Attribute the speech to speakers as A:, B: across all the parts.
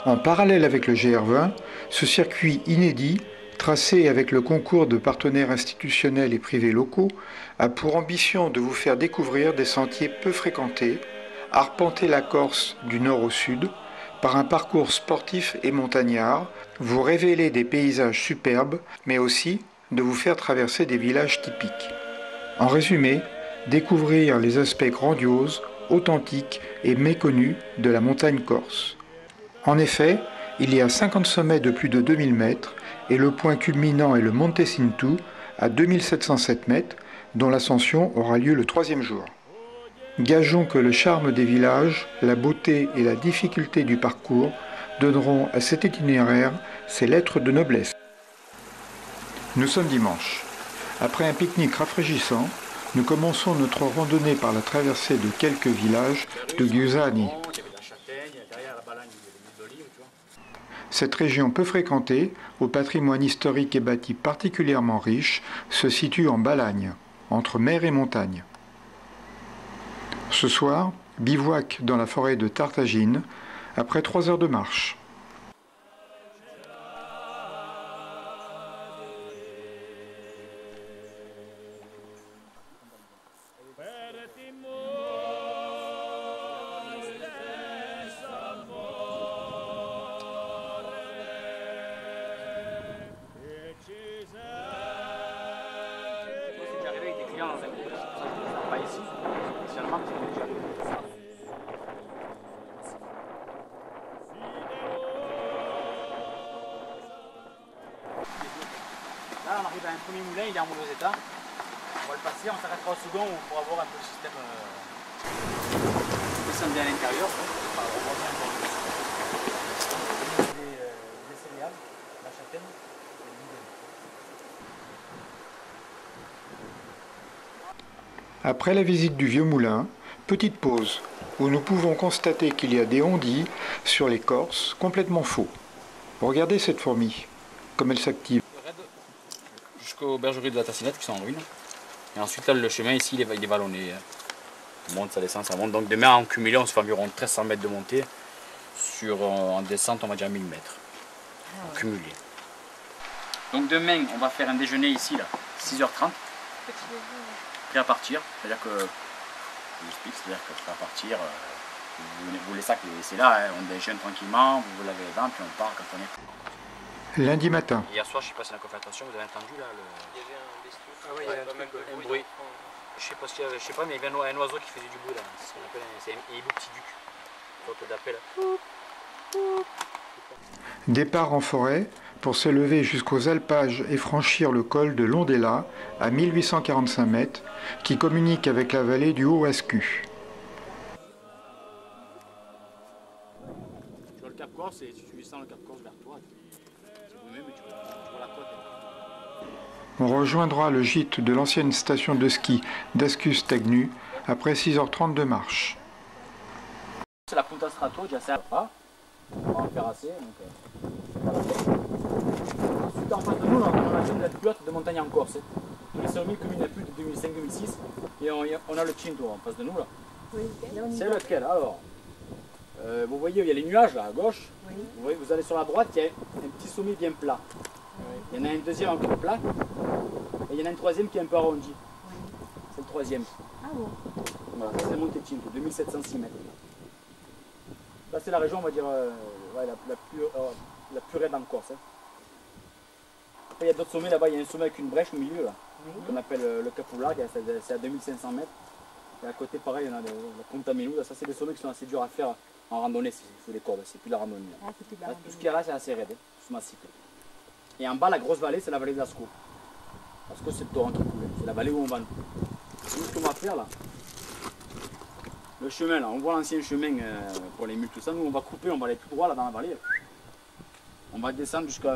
A: En parallèle avec le GR20, ce circuit inédit, tracé avec le concours de partenaires institutionnels et privés locaux, a pour ambition de vous faire découvrir des sentiers peu fréquentés, arpenter la Corse du nord au sud, par un parcours sportif et montagnard, vous révéler des paysages superbes, mais aussi de vous faire traverser des villages typiques. En résumé, découvrir les aspects grandioses, authentiques et méconnus de la montagne corse. En effet, il y a 50 sommets de plus de 2000 mètres et le point culminant est le Monte Cintoux à 2707 mètres, dont l'ascension aura lieu le 3e jour. Gageons que le charme des villages, la beauté et la difficulté du parcours donneront à cet itinéraire ses lettres de noblesse. Nous sommes dimanche. Après un pique-nique rafraîchissant, nous commençons notre randonnée par la traversée de quelques villages de Giussani. Cette région peu fréquentée, au patrimoine historique et bâti particulièrement riche, se situe en Balagne, entre mer et montagne. Ce soir, bivouac dans la forêt de Tartagine, après 3 heures de marche.
B: Là, on arrive à un premier moulin, il est en mauvais état. On va le passer, on s'arrêtera au second pour avoir un peu le système. Descendre bien à l'intérieur. Les céréales, la châtaigne et le miel.
A: Après la visite du vieux moulin, petite pause, où nous pouvons constater qu'il y a des ondits sur l'écorce complètement faux. Regardez cette fourmi, comme elle s'active.
B: Jusqu'aux bergeries de la Tassinette qui sont en ruine. Et ensuite là, le chemin ici il est vallonné. Ça monte, ça descend, ça monte. Donc demain en cumulé on se fait environ 1300 mètres de montée. En descente on va dire 1000 mètres. En cumulé. Donc demain on va faire un déjeuner ici là, 6h30. Prêt à partir. C'est-à-dire que, je vous explique, c'est-à-dire que prêt à partir, vous les sacs les laissez là, hein, on déjeune tranquillement, vous vous lavez les dents, puis on part quand on est.
A: Lundi matin.
B: Hier soir, je sais pas si la confrontation, vous avez entendu là le...
C: Il y avait un bestiau.
B: Ah ouais, il y avait un bruit. Je sais pas ce qu'il y avait, je sais pas, mais il y avait un oiseau qui faisait du bruit là. C'est ce qu'on appelle un hibou petit duc. Sorte d'appel.
A: Départ en forêt pour se lever jusqu'aux alpages et franchir le col de Londella à 1845 mètres qui communique avec la vallée du Haut-Ascu.
B: Tu vois le Cap Corse et tu descends le Cap Corse vers toi. C'est vous-même et tu vois la côte.
A: On rejoindra le gîte de l'ancienne station de ski d'Ascus-Tagnu après 6h30 de marche.
B: C'est la Punta Strato, déjà ça pas. On va en faire assez. Ensuite en face de nous, on a la zone la plus haute de montagne en Corse. Tous les sommets culminent à plus de 2005-2006 et on a le Cinto en face de nous là.
D: Oui,
B: c'est lequel alors? Vous voyez, il y a les nuages là à gauche.
D: Oui.
B: Vous voyez, vous allez sur la droite, il y a un petit sommet bien plat. Oui. Il y en a un deuxième encore plat. Et il y en a un troisième qui est un peu arrondi.
D: Oui.
B: C'est le troisième.
D: Ah bon.
B: Voilà, c'est le Monte Cinto, 2706 mètres. Là c'est la région, on va dire, ouais, la plus raide en Corse. Hein. Après il y a d'autres sommets là-bas, il y a un sommet avec une brèche au milieu là, qu'on appelle le Capolargue, c'est à 2500 mètres. Et à côté pareil, on a la Punta Menuda, ça c'est des sommets qui sont assez durs à faire en randonnée, il faut des cordes, c'est plus de la randonnée.
D: Ah, c'est plus de la
B: Là,
D: randonnée.
B: tout ce qu'il y a là c'est assez raide, tout massif. Et en bas la grosse vallée c'est la vallée d'Asco. Asco c'est le torrent qui coule, c'est la vallée où on va. Nous ce qu'on va faire là, le chemin là, on voit l'ancien chemin pour les mules, tout ça, nous on va couper, on va aller tout droit là dans la vallée. On va descendre jusqu'à...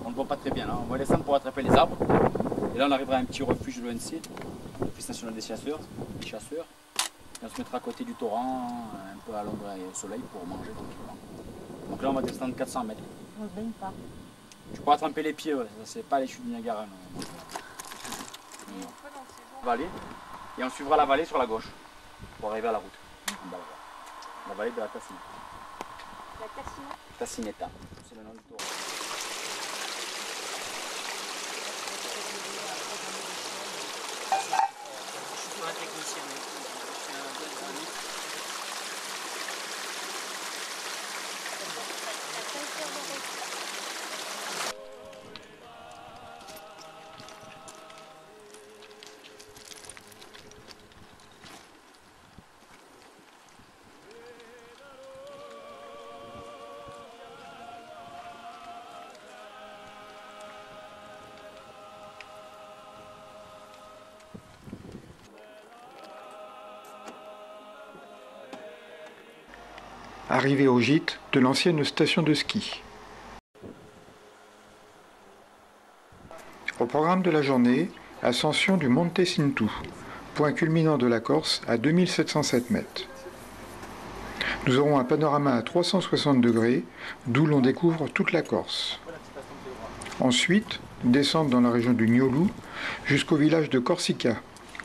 B: on ne voit pas très bien là, on va descendre pour attraper les arbres. Et là on arrivera à un petit refuge de l'ONC, l'Office national des chasseurs. Et on se mettra à côté du torrent, un peu à l'ombre et au soleil pour manger tranquillement. Donc là on va descendre 400 mètres.
D: On ne se baigne pas.
B: Tu pourras tremper les pieds, ouais. C'est pas les chutes du Niagara. Non. Vallée. Et on suivra la vallée sur la gauche pour arriver à la route. En bas là-bas. La vallée de la Tassinetta.
C: La Tassinetta.
B: Tassinetta. C'est le nom du tour.
D: Je suis pas un technicien, mais je suis un bon ami.
A: Arrivé au gîte de l'ancienne station de ski. Au programme de la journée, ascension du Monte Cintoux, point culminant de la Corse à 2707 mètres. Nous aurons un panorama à 360 degrés, d'où l'on découvre toute la Corse. Ensuite, descente dans la région du Niolou jusqu'au village de Corsica,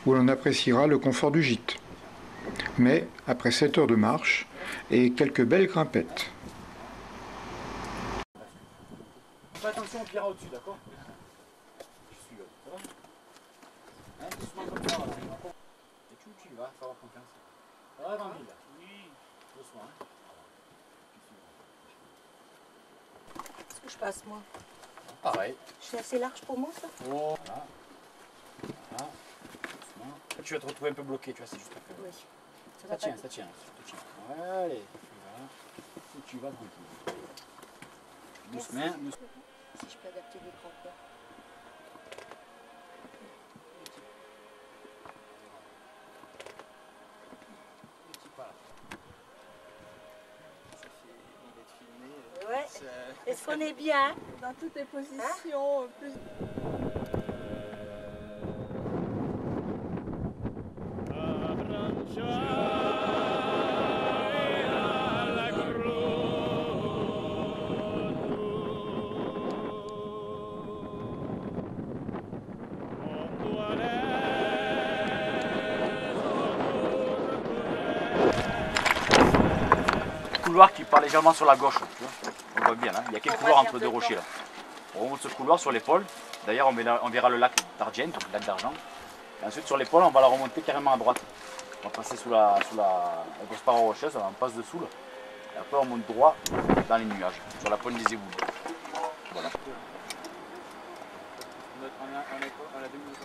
A: où l'on appréciera le confort du gîte. Mais, après 7 heures de marche, et quelques belles grimpettes.
B: Fais attention au pierre au-dessus, d'accord? Je suis là, ça va? Hein, doucement comme ça, voilà. Et tu vas, faut avoir confiance. Ça va, tranquille là? Oui. Doucement, hein?
C: Est-ce que je passe, moi?
B: Pareil.
C: Je suis assez large pour moi, ça?
B: Oh, voilà. Voilà. Doucement. Tu vas te retrouver un peu bloqué, tu vois, c'est juste un peu.
C: Oui.
B: Ça tient, ça tient, ça tient. Allez, voilà. Et tu vas tranquille. Doucement, doucement.
C: Si je peux adapter l'écran, quoi. Ouais. Est-ce qu'on est bien
E: Dans toutes les positions, plus...
B: Couloir qui part légèrement sur la gauche, tu vois. On voit bien, hein. Il y a quelques couloirs entre deux rochers là. On remonte ce couloir sur l'épaule. D'ailleurs, on verra le lac d'Argent, le lac d'argent. Et ensuite, sur l'épaule, on va la remonter carrément à droite. On va passer sous la grosse paroi rocheuse, on passe dessous là. Et après, on monte droit dans les nuages, sur la pointe des éboulis. Voilà. On a 2 minutes.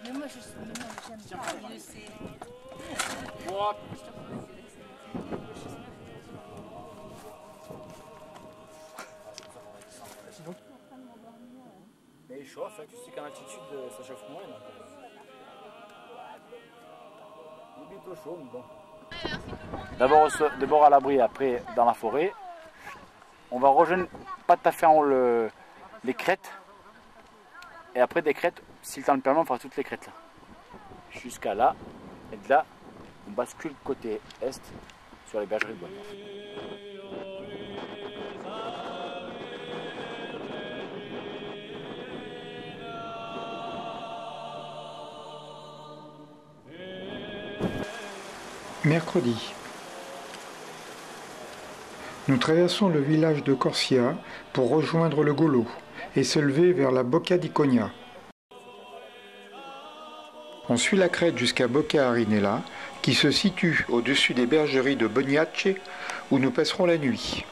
C: Mais moi, j'aime pas le laisser.
B: Mais il chauffe, hein. Tu sais qu'en altitude, ça chauffe moins. Donc, il est bientôt chaud, mais bon. D'abord à l'abri, après dans la forêt. On va rejoindre pas tout à fait en haut les crêtes. Et après des crêtes, si le temps le permet, on fera toutes les crêtes là. Jusqu'à là. Et de là, on bascule côté est sur les bergeries de Bonneuf.
A: Mercredi. Nous traversons le village de Corsia pour rejoindre le Golo et s'élever vers la Bocca di Cogna. On suit la crête jusqu'à Bocca Arinella, qui se situe au-dessus des bergeries de Boniace, où nous passerons la nuit.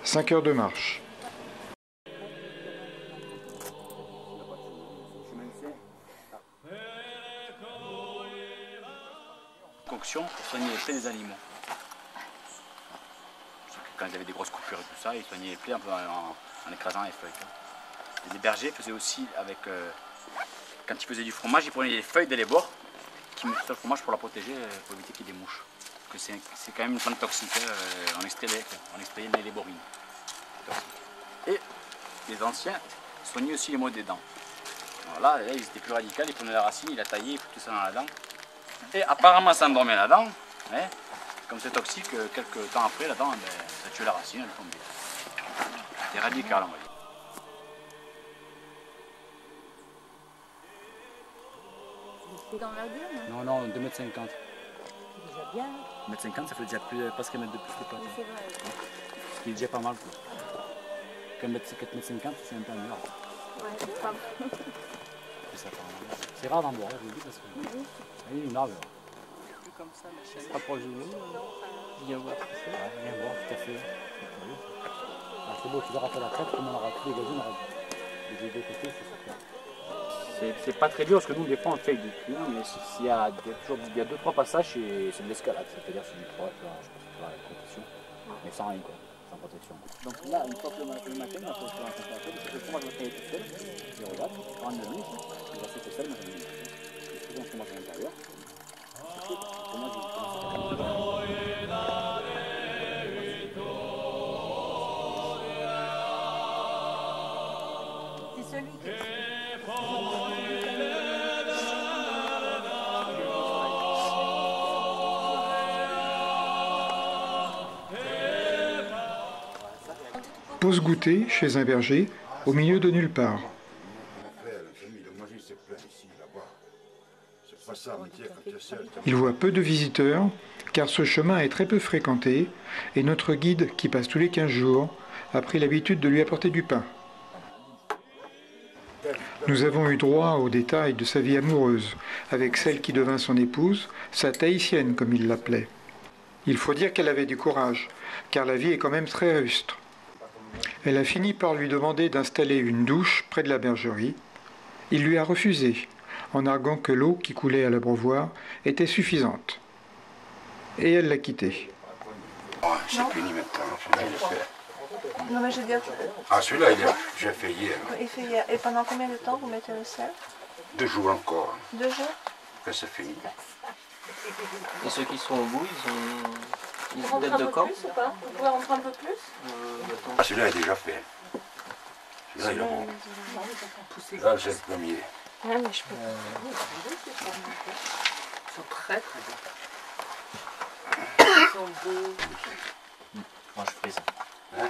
A: 5 heures de marche.
B: Concoction pour soigner les plaies des animaux. Quand ils avaient des grosses coupures et tout ça, ils soignaient les plaies un peu en écrasant les feuilles. Et les bergers faisaient aussi avec, quand ils faisaient du fromage, ils prenaient les feuilles de les bords, qui met tout le fromage pour la protéger, pour éviter qu'il y ait des mouches. Parce que c'est quand même une plante toxique, on extrait les borines. Et les anciens soignaient aussi les maux des dents. Alors là, ils étaient plus radicaux, ils prenaient la racine, ils la taillaient, ils foutaient ça dans la dent. Et apparemment ça endormait la dent. Hein. Comme c'est toxique, quelques temps après, la dent, ça tuait la racine, elle tombait. C'était radical, on va dire.
C: C'est dans la gueule.
B: Non, non, 2,50 m.
C: C'est déjà bien.
B: 1,50 m, ça fait déjà presque 1 mètre de plus de pâte.
C: Oui, c'est vrai.
B: Ce qui est déjà pas mal. 4,50 m, c'est un peu mieux.
C: Ouais, c'est pas mal.
B: C'est rare d'en voir, je vous le dis, parce que. Oui, une arbre.
D: Plus comme ça, ma chérie.
B: Approche de nous.
D: Viens voir.
B: Viens voir, tout à fait. C'est beau, tu verras après la crête, comme on aura tous les gazons, on aura des deux côtés, c'est super. C'est pas très dur parce que nous, des fois, on fait du client, mais il y a 2-3 passages, c'est de l'escalade, c'est-à-dire c'est du proche, je pense que c'est la compétition, mais sans rien, quoi, sans protection. Donc là, une fois que le matin, on va faire un température, parce que le fromage va travailler tout seul, je regarde, je prends une minute, il va faire tout seul, mais je vais le fromage à l'intérieur. C'est chaud, parce que le fromage, il commence à
C: C'est celui qui.
A: Pause goûter chez un berger, au milieu de nulle part. Il voit peu de visiteurs, car ce chemin est très peu fréquenté, et notre guide, qui passe tous les 15 jours, a pris l'habitude de lui apporter du pain. Nous avons eu droit aux détails de sa vie amoureuse, avec celle qui devint son épouse, sa Tahitienne comme il l'appelait. Il faut dire qu'elle avait du courage, car la vie est quand même très rustre. Elle a fini par lui demander d'installer une douche près de la bergerie. Il lui a refusé, en arguant que l'eau qui coulait à l'abreuvoir était suffisante. Et elle l'a quitté.
F: Oh, c'est fini maintenant, je viens de le faire.
E: Non mais je veux dire,
F: Ah celui-là, j'ai fait hier.
E: il fait hier. Et pendant combien de temps vous mettez le sel?
F: 2 jours encore,
E: 2 jours?
F: après c'est fini.
D: Et ceux qui sont au bout, ils
E: Vous rentrez
D: datent
E: un
D: de
E: peu
D: quand?
E: plus ou pas? Vous pouvez rentrer un peu plus?
F: Ah celui-là est déjà fait. Celui-là il est bon. Là c'est le premier.
E: Ouais, mais je peux.
D: Ils sont très très beaux. Ils sont beaux.
B: Moi, je ferai ça.
F: Hein?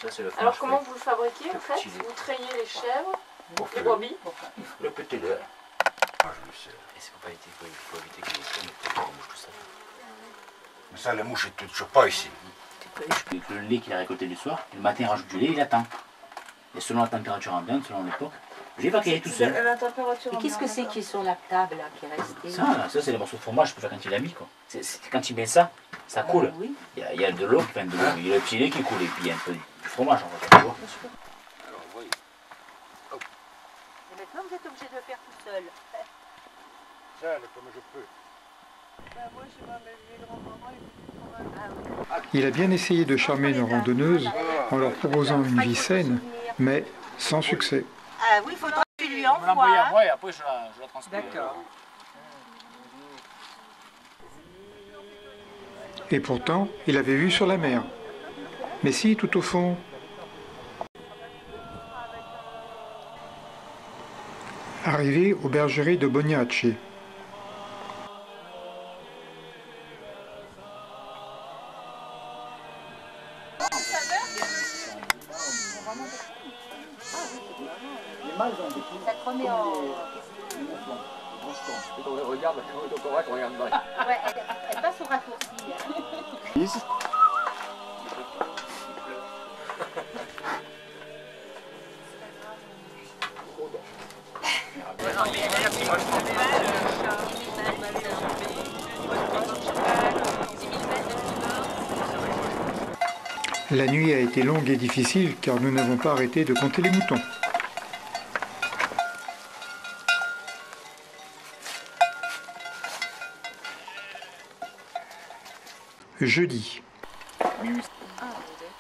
B: Ça, c'est le fromage.
E: Alors comment vous le fabriquez en fait?
B: Petit lait.
E: Vous trayez les chèvres,
F: Pour
E: les
F: faire
E: brebis?
F: le petit lait. Ah je le sais.
B: Et c'est pour éviter qu'il y ait des mouches, tout ça.
F: Mais ça les mouches ne touchent pas ici.
B: Le lait qu'il a récolté du soir, le matin il rajoute du lait, il attend. Et selon la température ambiante, selon l'époque, je l'ai évacué tout seul.
E: La température.
C: Et qu'est-ce que c'est qui est sur la table là, qui est resté?
B: Ça c'est les morceaux de fromage, je peux faire quand il l'a mis, quoi. Quand il met ça, ça coule.
C: Oui.
B: Il y a de l'eau, il y a le petit lait qui coule, et puis il y a un peu du fromage, en fait.
F: Alors voyez.
C: Et maintenant vous êtes obligé de le faire tout seul.
F: Ça, comme je peux.
E: Moi chez mes grands-parents, ils
A: Il a bien essayé de charmer nos randonneuses en leur proposant une vie saine, mais sans succès.
C: Ah oui, il faudra que tu lui
B: Je l'envoie
C: envoies.
B: après, et après je la transmets.
D: D'accord.
A: Et pourtant, il avait vu sur la mer. Mais si, tout au fond. Arrivé aux bergeries de Boniace.
C: Ça te remet en...
B: Regarde,
C: Ouais, elle passe au raccourci.
A: La nuit a été longue et difficile car nous n'avons pas arrêté de compter les moutons. Jeudi.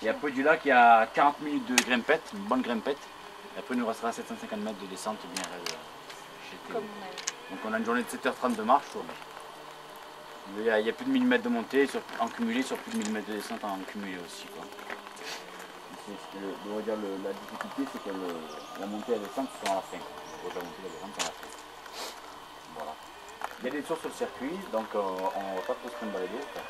B: Et après du lac, il y a 40 minutes de grimpette, une bonne grimpette. Et après, il nous restera 750 mètres de descente bien raide. Donc on a une journée de 7h30 de marche. Il y a plus de 1000 mètres de montée en cumulé sur plus de 1000 mètres de descente en cumulé aussi, quoi. On va dire la difficulté, c'est que la montée et la descente sont à la fin. La montée et la descente sont à la fin. Voilà. Il y a des tours sur le circuit, donc on ne va pas trop se trimballer d'eau.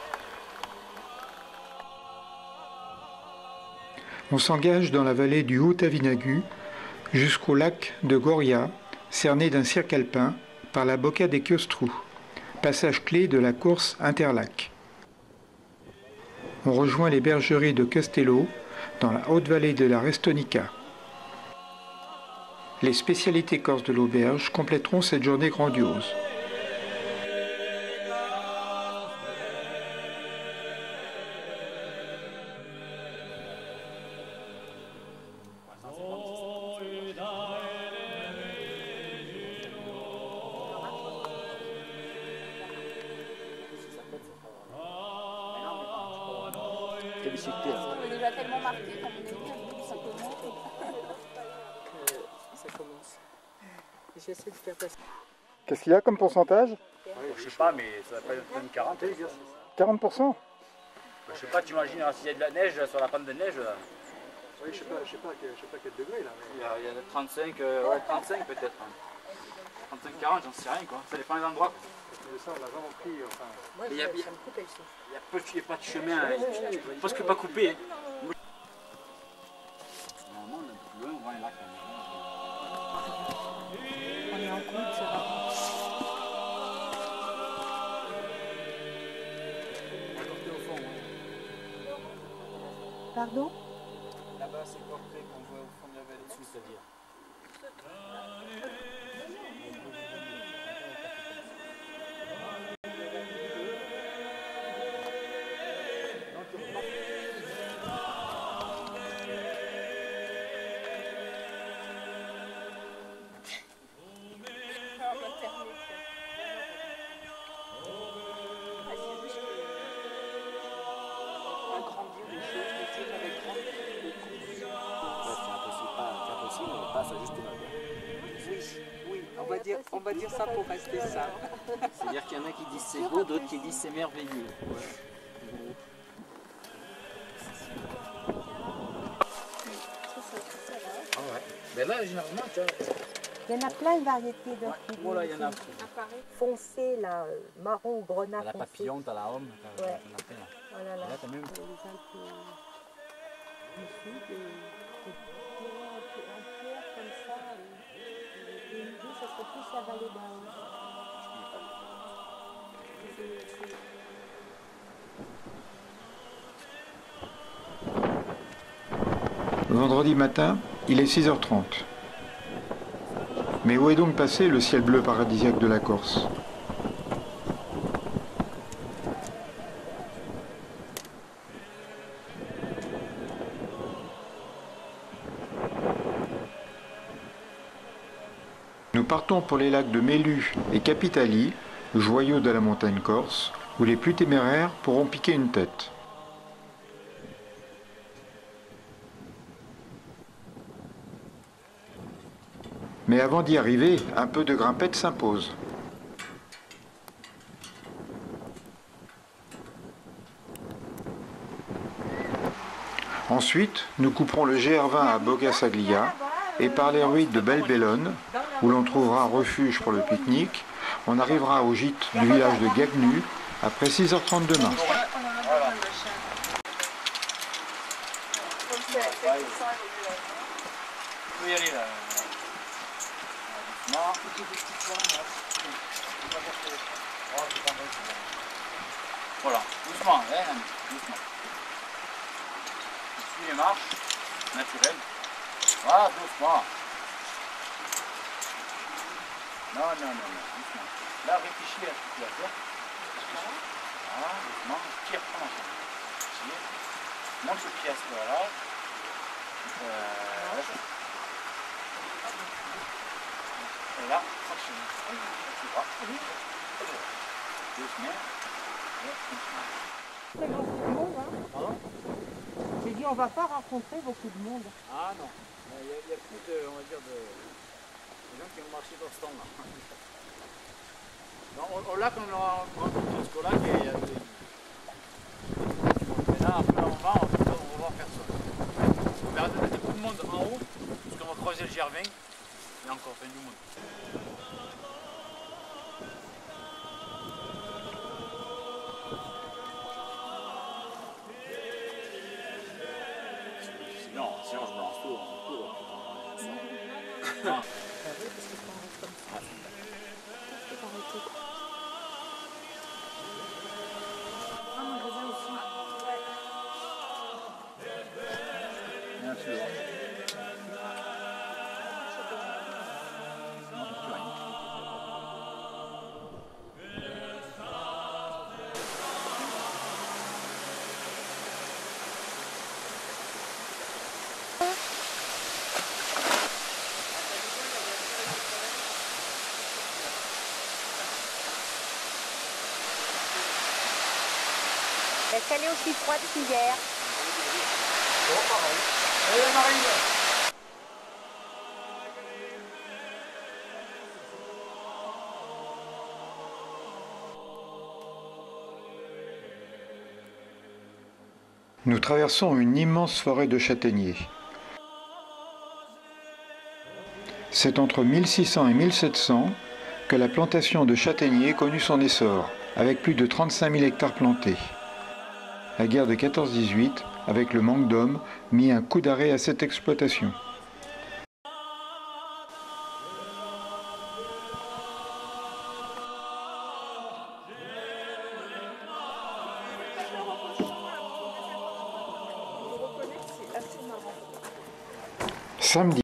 A: On s'engage dans la vallée du Haut-Avinagu jusqu'au lac de Goria, cerné d'un cirque alpin par la Boca des Chiostru, passage clé de la course Interlac. On rejoint les bergeries de Castello dans la haute vallée de la Restonica. Les spécialités corses de l'auberge compléteront cette journée grandiose.
E: On est déjà tellement marqué, comme on est dit, ça commence.
D: Ça commence. J'essaie de faire passer.
A: Qu'est-ce qu'il y a comme pourcentage?
B: Je sais pas, mais ça va pas être une 40.
A: 40%.
B: Je sais pas, tu imagines s'il y a de la neige sur la pente de neige.
A: Oui, je sais pas quel degré là.
B: Il y a 35, 35 peut-être. 35-40, j'en sais rien quoi. Ça dépend des endroits.
A: Ça, on l'a vraiment pris.
D: Moi,
B: Il y a
D: ça me coupe ici.
B: Il n'y a pas de chemin, tu peux presque pas couper. Normalement, on est plus loin, on voit les lacs.
E: On est en compte, ça va. Pardon?
D: Là-bas, c'est portrait qu'on voit au fond de la vallée.
B: C'est-à-dire
D: Oui, on va dire ça pour rester simple. C'est-à-dire qu'il y en a qui disent c'est beau, d'autres qui disent c'est merveilleux.
B: Ah ouais. Ben là, généralement, tu vois.
C: Il y en a plein de variétés de fruits.
B: Voilà, il y en a.
C: Foncé, là, marron, grenat
B: T'as la
C: foncé.
B: papillon, t'as la homme, t'as
C: Ouais.
B: t'en as plein, là.
C: Voilà, là.
B: Et là, t'as même.
C: Les Alpes du Sud, des terrains en pierre comme ça. Et l'idée, ça serait plus la vallée d'Aon.
A: Vendredi matin, il est 6h30. Mais où est donc passé le ciel bleu paradisiaque de la Corse? Nous partons pour les lacs de Mélu et Capitali, joyaux de la montagne corse, où les plus téméraires pourront piquer une tête. Mais avant d'y arriver, un peu de grimpette s'impose. Ensuite, nous couperons le GR20 à Bogasaglia et par les ruines de Belbellone, où l'on trouvera un refuge pour le pique-nique, on arrivera au gîte du village de Gagnu après 6h30 de marche.
B: Tu peux y aller là. Non. Voilà, doucement, hein, doucement. Tu suis les marches naturelles. Voilà, doucement. Non, doucement. Là, réfléchis à ce que tu vas faire. Voilà, doucement. Tire, comment ça? Tire. Monte ce pied à ce là. Et là, franchement. Tu vois. Doucement.
C: C'est beaucoup de monde, hein.
B: Pardon?
C: J'ai dit, on va pas rencontrer beaucoup de monde.
B: Ah non, il y a plus de, on va dire, de gens qui ont marché dans ce temps-là. Au lac, on aura rencontré ce lac
C: Est-ce qu'elle est aussi froide qu'hier?
B: Bon, pareil. Allez, Marine.
A: Nous traversons une immense forêt de châtaigniers. C'est entre 1600 et 1700 que la plantation de châtaigniers connut son essor, avec plus de 35 000 hectares plantés. La guerre de 14-18, avec le manque d'hommes, mit un coup d'arrêt à cette exploitation. Samedi.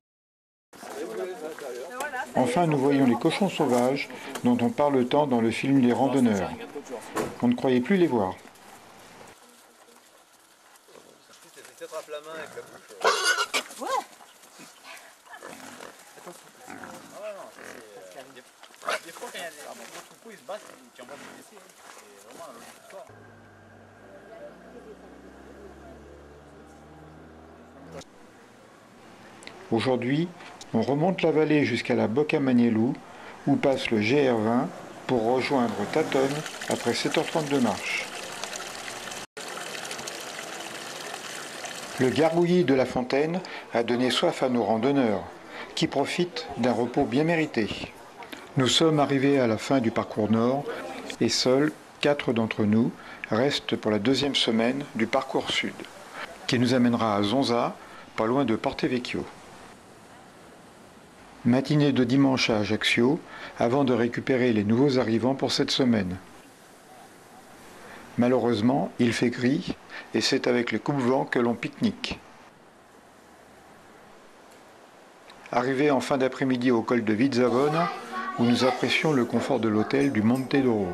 A: Enfin, nous voyons les cochons sauvages dont on parle tant dans le film Les Randonneurs. On ne croyait plus les voir.
G: Peut-être à plat main avec la bouche. Ouais. Des fois, quand il y a des troupeaux, ils se battent, tu envoies des blessés. C'est vraiment un autre histoire.
A: Aujourd'hui, on remonte la vallée jusqu'à la Boca Manielou, où passe le GR20 pour rejoindre Tatonne après 7h30 de marche. Le gargouillis de la fontaine a donné soif à nos randonneurs, qui profitent d'un repos bien mérité. Nous sommes arrivés à la fin du parcours nord et seuls 4 d'entre nous restent pour la deuxième semaine du parcours sud, qui nous amènera à Zonza, pas loin de Porto-Vecchio. Matinée de dimanche à Ajaccio, avant de récupérer les nouveaux arrivants pour cette semaine. Malheureusement, il fait gris et c'est avec les coupe-vents que l'on pique-nique. Arrivé en fin d'après-midi au col de Vizzavona, où nous apprécions le confort de l'hôtel du Monte d'Oro.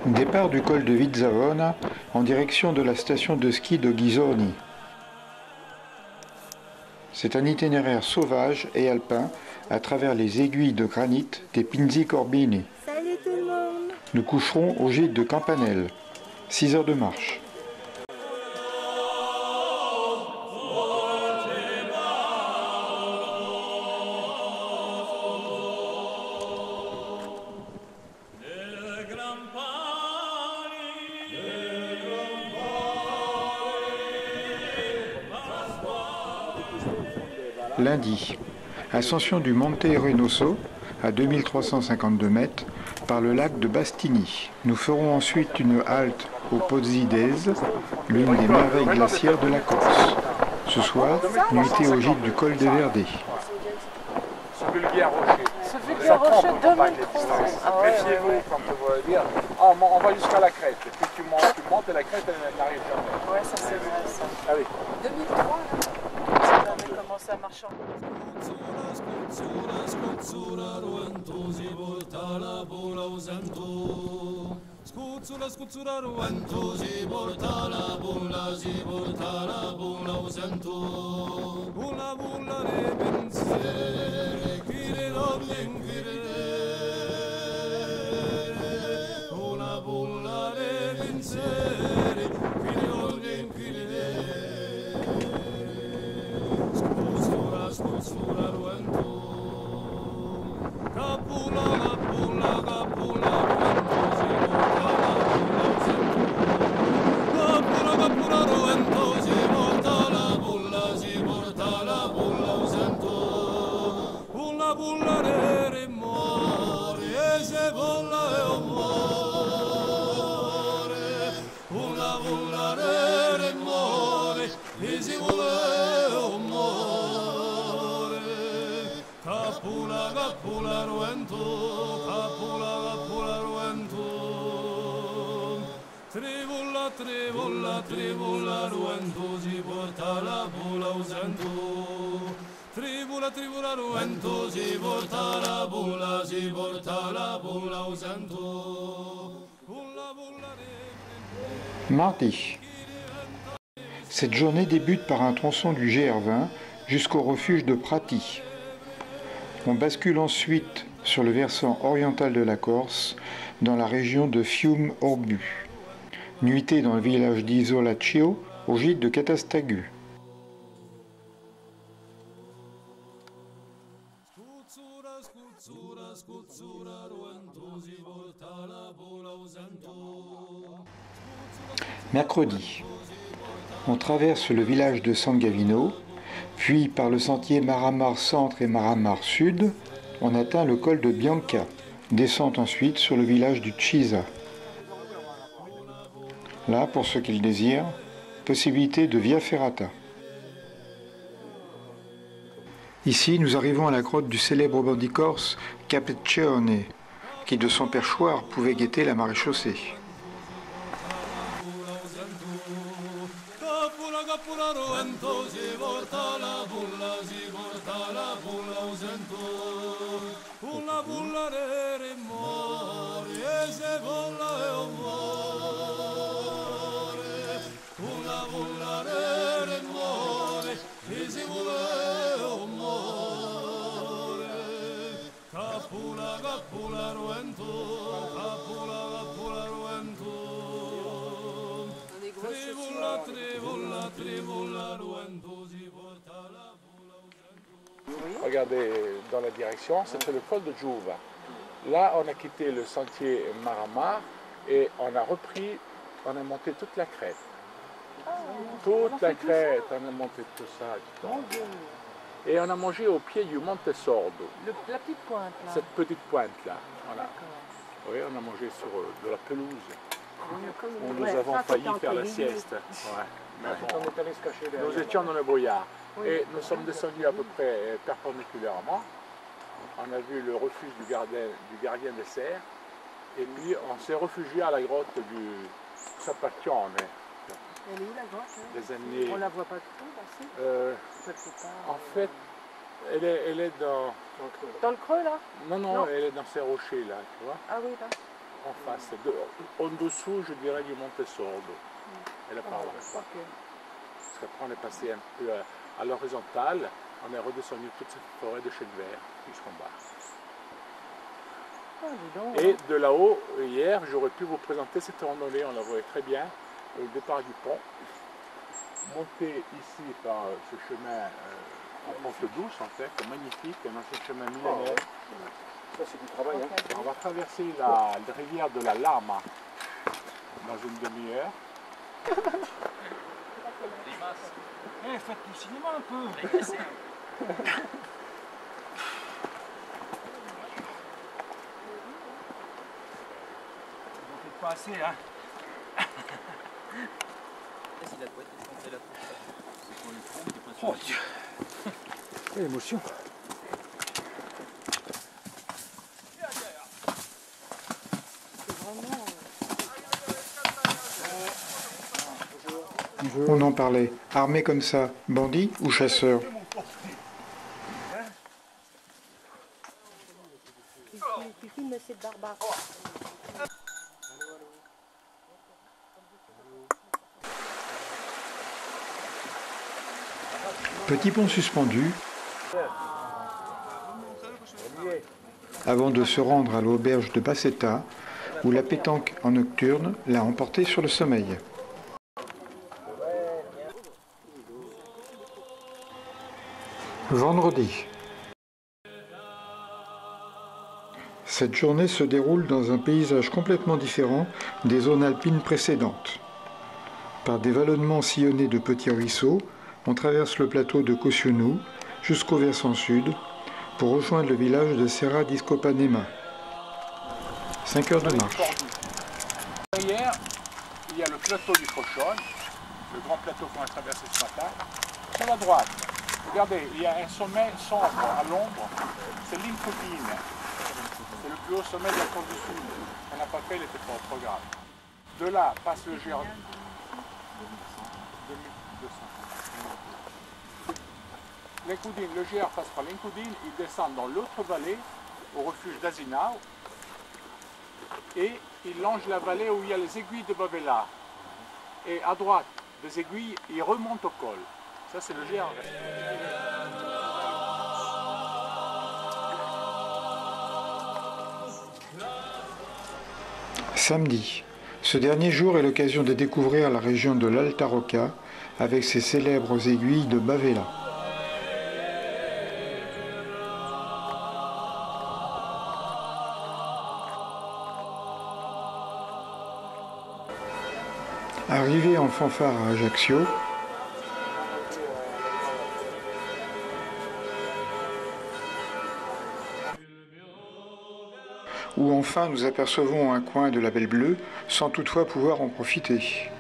A: Départ du col de Vizzavona en direction de la station de ski de Ghisoni. C'est un itinéraire sauvage et alpin à travers les aiguilles de granit des Pinzi Corbini.
C: Salut tout le monde!
A: Nous coucherons au gîte de Campanelle. 6 heures de marche. Lundi, ascension du Monte Renoso à 2352 mètres par le lac de Bastini. Nous ferons ensuite une halte au Pozzi d'Ese, l'une des merveilles glaciaires de la Corse. Ce soir, nuitée au gîte du col des Verdets.
H: Ce vulgaire rocher.
C: Ce vulgaire rocher 2003.
H: Méfiez-vous quand vous allez dire on va jusqu'à la crête. Et puis tu montes et la crête elle n'arrive jamais.
C: Ouais, ça c'est vrai ça.
H: Ah oui.
C: 2003 là. Ça avait commencé à marcher.
I: Scuzzula scuzzura ruento si porta la bulla usento una bulla ne pensieri che non una bulla ne pensieri che non scuzzura ruento capula ruento si porta la bulla usento trivola, trivola, trivola, ruento si porta la bula usando. Trivola, trivola, ruento si porta la bula usando.
A: Mardi. Cette journée débute par un tronçon du GR20 jusqu'au refuge de Prati. On bascule ensuite sur le versant oriental de la Corse, dans la région de Fiume-Orbu. Nuitée dans le village d'Isolaccio, au gîte de Catastagu. Mercredi. On traverse le village de San Gavino, puis par le sentier Maramar Centre et Maramar Sud, on atteint le col de Bianca, descend ensuite sur le village du Cisa. Là, pour ceux qui le désirent, possibilité de via ferrata. Ici, nous arrivons à la grotte du célèbre bandit corse Capeccione, qui de son perchoir pouvait guetter la maréchaussée.
H: Regardez dans la direction, c'était le col de Giuva. Là, on a quitté le sentier Maramar et on a repris, on a monté toute la crête. Toute la crête, on a monté tout ça. Et on a mangé au pied du Monte Sordo.
C: La petite pointe là.
H: Cette petite pointe là. Voilà. Oui, on a mangé sur de la pelouse. Où nous avons failli faire la sieste. Ouais. Mais bon, nous étions dans le brouillard. Et nous sommes descendus à peu près perpendiculairement. On a vu le refuge du gardien des serres. Et puis on s'est réfugié à la grotte du Sapaccione.
C: Elle est où la grotte?
H: Des années...
C: On la voit pas tout là,
H: en fait, elle est dans...
C: Dans le creux là?
H: Non, elle est dans ces rochers là, tu vois.
C: Ah oui, là.
H: En face, en dessous, je dirais, du Monte Sordo. Elle est par là. Parce qu'après, on est passé un peu à l'horizontale, on est redescendu toute cette forêt de chênes verts jusqu'en bas. Et de là-haut, hier, j'aurais pu vous présenter cette randonnée, on la voyait très bien, au départ du pont. Monter ici par ce chemin en pente douce, en fait, magnifique, un ancien chemin millénaire.
B: Ça, c'est du travail. Hein.
H: On va traverser la rivière de la Lama dans une demi-heure.
B: Faites du cinéma un peu. Pas assez, hein. Oh Dieu. Quelle émotion.
A: On en parlait. Armé comme ça, bandit ou chasseur?
C: Tu filmes cette barbare.
A: Petit pont suspendu, avant de se rendre à l'auberge de Bassetta, où la pétanque en nocturne l'a emporté sur le sommeil. Vendredi. Cette journée se déroule dans un paysage complètement différent des zones alpines précédentes. Par des vallonnements sillonnés de petits ruisseaux, on traverse le plateau de Cossionu jusqu'au versant sud pour rejoindre le village de Serra di Scopanema. 5 heures de marche.
H: Derrière, il y a le plateau du Cochon, le grand plateau qu'on a traversé ce matin. Sur la droite, regardez, il y a un sommet sombre à l'ombre, c'est l'Incopine. C'est le plus haut sommet de la côte du Sud. On n'a pas fait, il n'était pas au programme. De là passe le GR 2200. L'Incoudine, le GR passe par l'Incoudine, il descend dans l'autre vallée, au refuge d'Azinao, et il longe la vallée où il y a les aiguilles de Bavela. Et à droite des aiguilles, il remonte au col. Ça, c'est le GR.
A: Samedi. Ce dernier jour est l'occasion de découvrir la région de l'Alta Rocca avec ses célèbres aiguilles de Bavela. Arrivé en fanfare à Ajaccio, où enfin nous apercevons un coin de la Belle Bleue sans toutefois pouvoir en profiter.